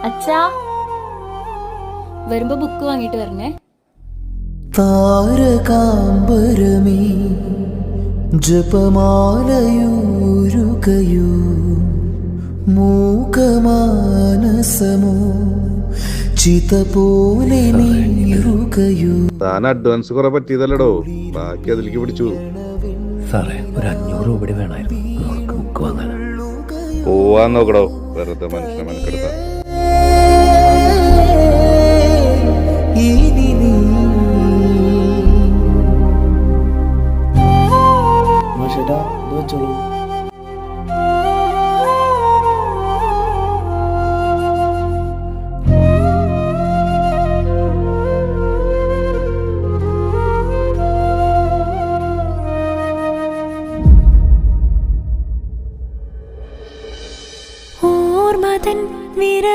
അച്ഛാ, വരുമ്പോ ബുക്ക് വാങ്ങിട്ട് വരണേ. താരകാംബരമേ ജപമാലയൂരുകയോ മൂകമാനസമോ ചിത പോലെ നീറുകയോ. താൻ അഡ്വാൻസ് കുറെ പറ്റിയതല്ലടോ, ബാക്കി അതിലേക്ക് പിടിച്ചു. സാറേ, ഒരു 500 രൂപ വേണമായിരുന്നു, നമുക്ക് ബുക്ക് വാങ്ങാൻ. പോവാൻ നോക്കടോ, വെറുതെ മനുഷ്യനെ മെനക്കെടുത്ത. ഓർമ്മതൻ വിരൽ